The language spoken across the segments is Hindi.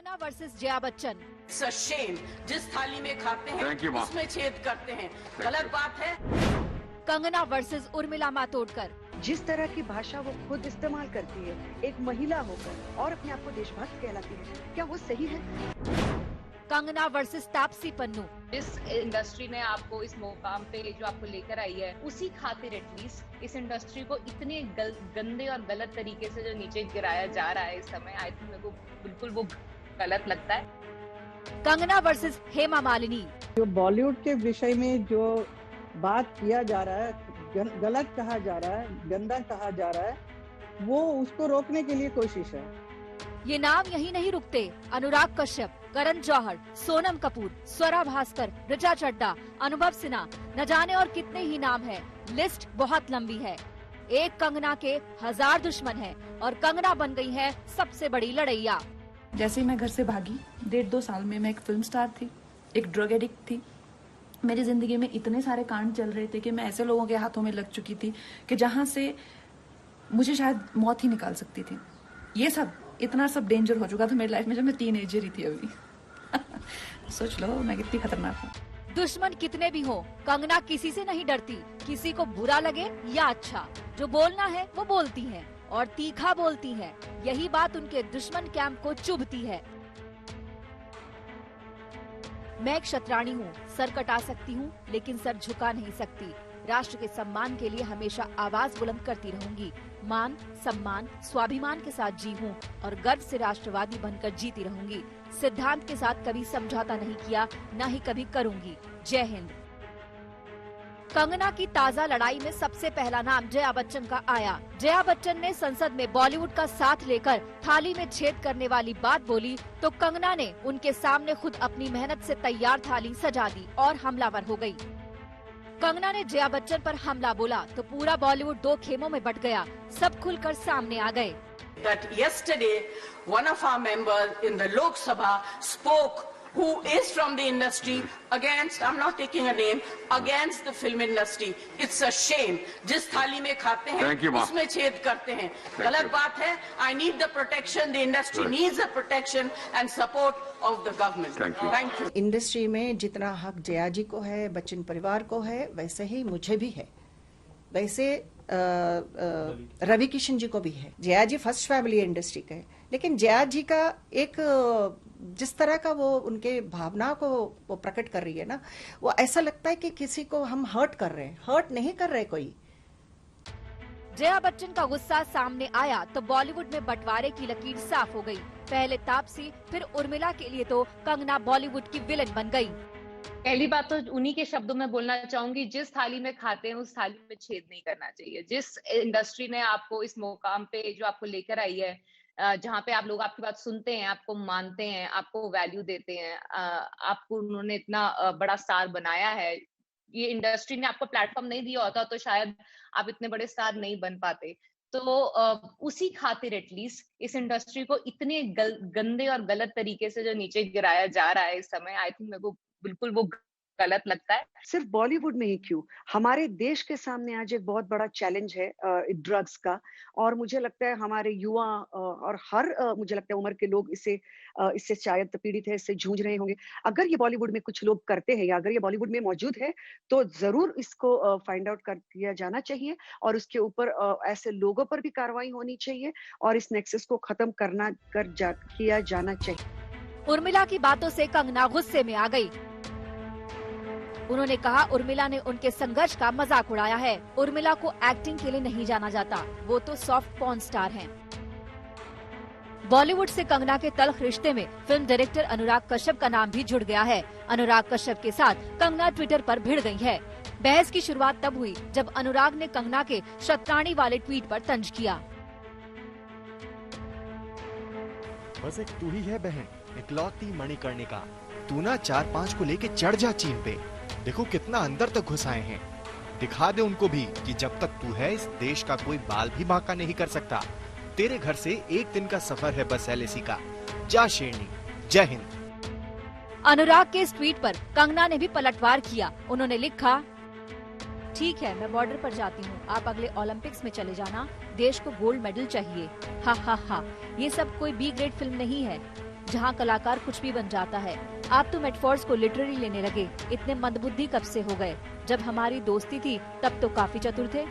Kangana versus Jaya Bachchan. It's a shame, जिस थाली में खाते हैं उसमें छेद करते हैं, गलत बात है। कंगना वर्सेस उर्मिला मातोडकर। जिस तरह की भाषा वो खुद इस्तेमाल करती है एक महिला होकर और अपने आप को देशभक्त कहलाती है, क्या वो सही है? कंगना वर्सेस तापसी पन्नू। इस इंडस्ट्री ने आपको इस मुकाम पे जो आपको लेकर आई है, उसी खातिर एटलीस्ट इस इंडस्ट्री को इतने गंदे और गलत तरीके से जो नीचे गिराया जा रहा है इस समय, आई थिंक मेरे को बिल्कुल वो गलत लगता है। कंगना वर्सेस हेमा मालिनी। जो बॉलीवुड के विषय में जो बात किया जा रहा है, गलत कहा जा रहा है, गंदा कहा जा रहा है, वो उसको रोकने के लिए कोशिश है। ये नाम यही नहीं रुकते। अनुराग कश्यप, करण जौहर, सोनम कपूर, स्वरा भास्कर, ऋचा चड्ढा, अनुभव सिन्हा, न जाने और कितने ही नाम है। लिस्ट बहुत लंबी है। एक कंगना के 1000 दुश्मन हैं और कंगना बन गई है सबसे बड़ी लड़ैया। जैसे ही मैं घर से भागी, 1.5-2 साल में मैं एक फिल्म स्टार थी, एक ड्रग एडिक्ट थी। मेरी जिंदगी में इतने सारे कांड चल रहे थे कि मैं ऐसे लोगों के हाथों में लग चुकी थी कि जहां से मुझे शायद मौत ही निकाल सकती थी। ये सब इतना सब डेंजर हो चुका था मेरी लाइफ में जब मैं टीनेजर ही थी अभी। सोच लो मैं कितनी खतरनाक हूँ। दुश्मन कितने भी हो, कंगना किसी से नहीं डरती। किसी को बुरा लगे या अच्छा, जो बोलना है वो बोलती हैं और तीखा बोलती हैं। यही बात उनके दुश्मन कैंप को चुभती है। मैं एक शतरानी हूँ, सर कटा सकती हूँ लेकिन सर झुका नहीं सकती। राष्ट्र के सम्मान के लिए हमेशा आवाज बुलंद करती रहूंगी। मान, सम्मान, स्वाभिमान के साथ जी हूँ और गर्व से राष्ट्रवादी बनकर जीती रहूंगी। सिद्धांत के साथ कभी समझौता नहीं किया, न ही कभी करूंगी। जय हिंद। कंगना की ताजा लड़ाई में सबसे पहला नाम जया बच्चन का आया। जया बच्चन ने संसद में बॉलीवुड का साथ लेकर थाली में छेद करने वाली बात बोली तो कंगना ने उनके सामने खुद अपनी मेहनत से तैयार थाली सजा दी और हमलावर हो गई। कंगना ने जया बच्चन पर हमला बोला तो पूरा बॉलीवुड 2 खेमों में बट गया। सब खुलकर सामने आ गए। That yesterday one of our members in the Lok Sabha spoke, who is from the industry, against, I'm not taking a name, against the film industry. It's a shame. जिस थाली में खाते हैं उसमें छेद करते हैं, गलत बात है। I need the protection. The industry needs the protection and support of the government. Thank you. Industry में जितना हक जया जी को है, बच्चन परिवार को है, वैसे ही मुझे भी है। वैसे रवि किशन जी को भी है। जया जी फर्स्ट फैमिली इंडस्ट्री का है, लेकिन जया जी का एक जिस तरह का वो उनके भावना को वो प्रकट कर रही है ना, वो ऐसा लगता है कि किसी को हम हर्ट कर रहे हैं। हर्ट नहीं कर रहे कोई। जया बच्चन का गुस्सा सामने आया तो बॉलीवुड में बंटवारे की लकीर साफ हो गई। पहले तापसी, फिर उर्मिला के लिए तो कंगना बॉलीवुड की विलन बन गई। पहली बात तो उन्हीं के शब्दों में बोलना चाहूंगी, जिस थाली में खाते हैं उस थाली में छेद नहीं करना चाहिए। जिस इंडस्ट्री ने आपको इस मुकाम पे जो आपको लेकर आई है, जहाँ पे आप लोग आपकी बात सुनते हैं, आपको मानते हैं, आपको वैल्यू देते हैं, आपको उन्होंने इतना बड़ा स्टार बनाया है। ये इंडस्ट्री ने आपको प्लेटफॉर्म नहीं दिया होता तो शायद आप इतने बड़े स्टार नहीं बन पाते। तो उसी खातिर एटलीस्ट इस इंडस्ट्री को इतने गंदे और गलत तरीके से जो नीचे गिराया जा रहा है इस समय, आई थिंक मेरे को बिल्कुल वो गलत लगता है। सिर्फ बॉलीवुड में ही क्यों, हमारे देश के सामने आज एक बहुत बड़ा चैलेंज है ड्रग्स का। और मुझे लगता है हमारे युवा और हर मुझे लगता है उम्र के लोग इससे शायद पीड़ित है, इससे जूझ रहे होंगे। अगर ये बॉलीवुड में कुछ लोग करते हैं या अगर ये बॉलीवुड में मौजूद है तो जरूर इसको फाइंड आउट कर दिया जाना चाहिए और उसके ऊपर ऐसे लोगों पर भी कार्रवाई होनी चाहिए और इस नेक्सस को खत्म किया जाना चाहिए। उर्मिला की बातों से कंगना गुस्से में आ गई। उन्होंने कहा उर्मिला ने उनके संघर्ष का मजाक उड़ाया है। उर्मिला को एक्टिंग के लिए नहीं जाना जाता, वो तो सॉफ्ट पॉर्न स्टार हैं। बॉलीवुड से कंगना के तल्ख रिश्ते में फिल्म डायरेक्टर अनुराग कश्यप का नाम भी जुड़ गया है। अनुराग कश्यप के साथ कंगना ट्विटर पर भिड़ गई है। बहस की शुरुआत तब हुई जब अनुराग ने कंगना के शतरानी वाले ट्वीट पर तंज किया। बस एक तू ही है बहन, इकलौती मणिकर्णिका। तू ना 4-5 को लेके चढ़ जा चीन पे। देखो कितना अंदर तक घुस आए हैं। दिखा दे उनको भी कि जब तक तू है इस देश का कोई बाल भी बांका नहीं कर सकता। तेरे घर से एक दिन का सफर है बस LAC का। जा शेरनी, जय हिंद। अनुराग के इस ट्वीट पर कंगना ने भी पलटवार किया। उन्होंने लिखा, ठीक है मैं बॉर्डर पर जाती हूँ, आप अगले ओलंपिक्स में चले जाना, देश को गोल्ड मेडल चाहिए। हा हा हा, ये सब कोई B ग्रेड फिल्म नहीं है। जहाँ कलाकार कुछ भी बन जाता है। आप तो मेटाफॉर्स को लिटरली लेने लगे। इतने मंदबुद्धि कब से हो गए? जब हमारी दोस्ती थी तब तो काफी चतुर थे।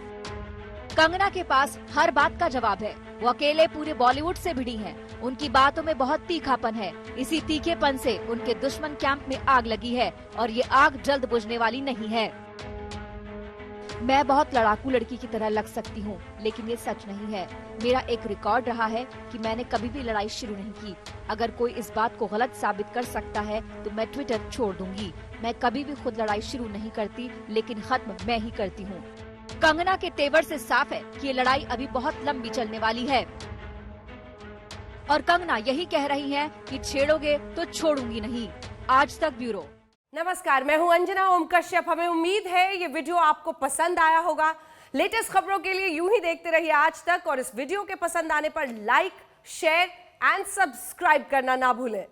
कंगना के पास हर बात का जवाब है। वो अकेले पूरे बॉलीवुड से भिड़ी हैं। उनकी बातों में बहुत तीखापन है। इसी तीखेपन से उनके दुश्मन कैंप में आग लगी है और ये आग जल्द बुझने वाली नहीं है। मैं बहुत लड़ाकू लड़की की तरह लग सकती हूँ, लेकिन ये सच नहीं है। मेरा एक रिकॉर्ड रहा है कि मैंने कभी भी लड़ाई शुरू नहीं की। अगर कोई इस बात को गलत साबित कर सकता है तो मैं ट्विटर छोड़ दूंगी। मैं कभी भी खुद लड़ाई शुरू नहीं करती, लेकिन खत्म मैं ही करती हूँ। कंगना के तेवर से साफ है कि ये लड़ाई अभी बहुत लंबी चलने वाली है और कंगना यही कह रही हैं कि छेड़ोगे तो छोड़ूंगी नहीं। आज तक ब्यूरो। नमस्कार, मैं हूं अंजना ओम कश्यप। हमें उम्मीद है ये वीडियो आपको पसंद आया होगा। लेटेस्ट खबरों के लिए यूं ही देखते रहिए आज तक और इस वीडियो के पसंद आने पर लाइक, शेयर एंड सब्सक्राइब करना ना भूलें।